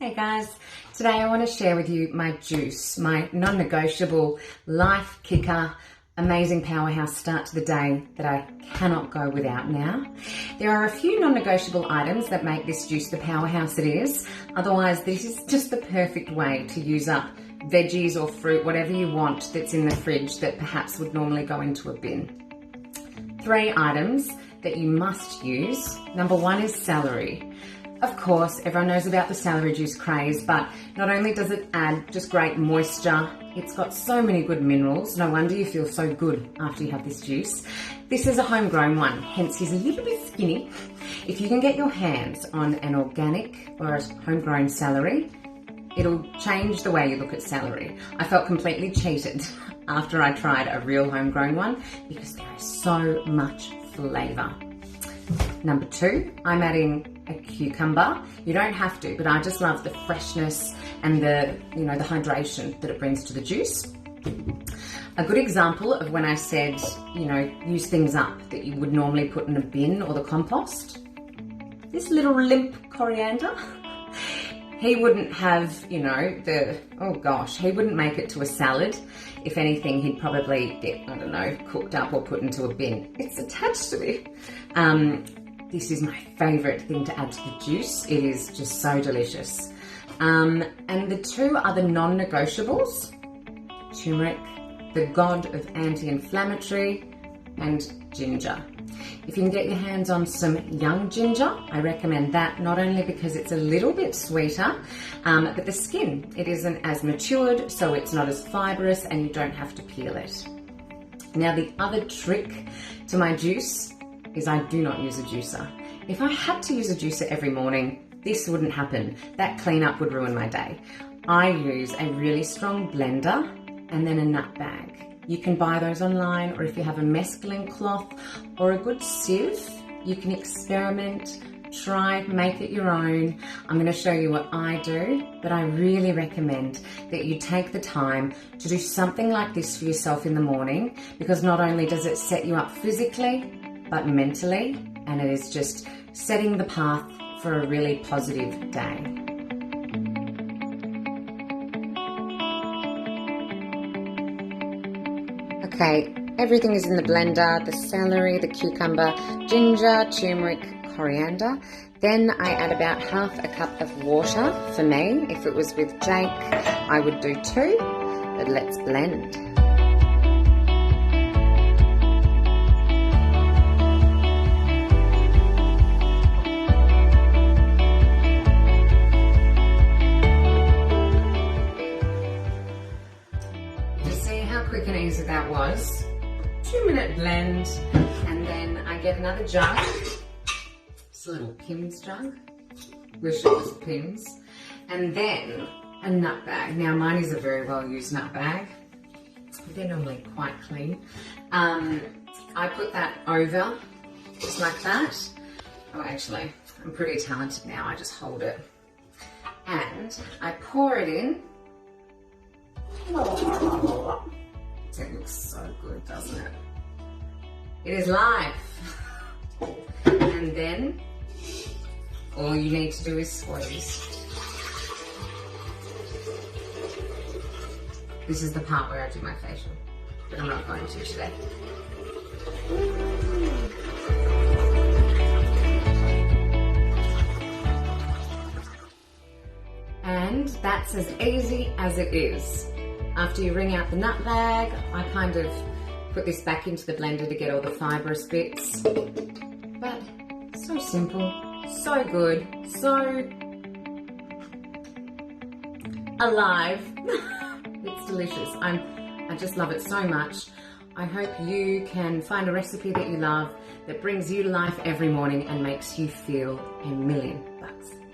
Hey guys, today I want to share with you my juice, my non-negotiable life kicker, amazing powerhouse start to the day that I cannot go without now. There are a few non-negotiable items that make this juice the powerhouse it is. Otherwise, this is just the perfect way to use up veggies or fruit, whatever you want that's in the fridge that perhaps would normally go into a bin. 3 items that you must use. Number 1 is celery. Of course, everyone knows about the celery juice craze, but not only does it add just great moisture, it's got so many good minerals. No wonder you feel so good after you have this juice. This is a homegrown one, hence he's a little bit skinny. If you can get your hands on an organic or a homegrown celery, it'll change the way you look at celery. I felt completely cheated after I tried a real homegrown one because there is so much flavour. Number 2, I'm adding a cucumber. You don't have to, but I just love the freshness and the hydration that it brings to the juice. A good example of when I said, use things up that you would normally put in a bin or the compost. This little limp coriander, he wouldn't have, he wouldn't make it to a salad. If anything, he'd probably get, cooked up or put into a bin. It's attached to me. This is my favourite thing to add to the juice. It is just so delicious. And the 2 other non-negotiables, turmeric, the god of anti-inflammatory, and ginger. If you can get your hands on some young ginger, I recommend that, not only because it's a little bit sweeter, but the skin, it isn't as matured, so it's not as fibrous and you don't have to peel it. Now, the other trick to my juice is I do not use a juicer. If I had to use a juicer every morning, this wouldn't happen. That cleanup would ruin my day. I use a really strong blender and then a nut bag. You can buy those online, or if you have a mescaline cloth or a good sieve, you can experiment, try, make it your own. I'm going to show you what I do, but I really recommend that you take the time to do something like this for yourself in the morning, because not only does it set you up physically, but mentally, and it is just setting the path for a really positive day. Okay, everything is in the blender, the celery, the cucumber, ginger, turmeric, coriander. Then I add about half a cup of water for me. If it was with Jake, I would do 2, but let's blend. Quick and easy that was. 2-minute blend, and then I get another jug. It's a little Kim's jug. Wish it was Kim's. And then a nut bag. Now mine is a very well used nut bag. They're normally quite clean. I put that over just like that. Oh, actually, I'm pretty talented now. I just hold it. And I pour it in. It looks so good, doesn't it? It is life. And then all you need to do is squeeze. This is the part where I do my facial, but I'm not going to today. And that's as easy as it is. After you wring out the nut bag, I kind of put this back into the blender to get all the fibrous bits. But so simple, so good, so alive. It's delicious. I just love it so much. I hope you can find a recipe that you love that brings you to life every morning and makes you feel $1,000,000.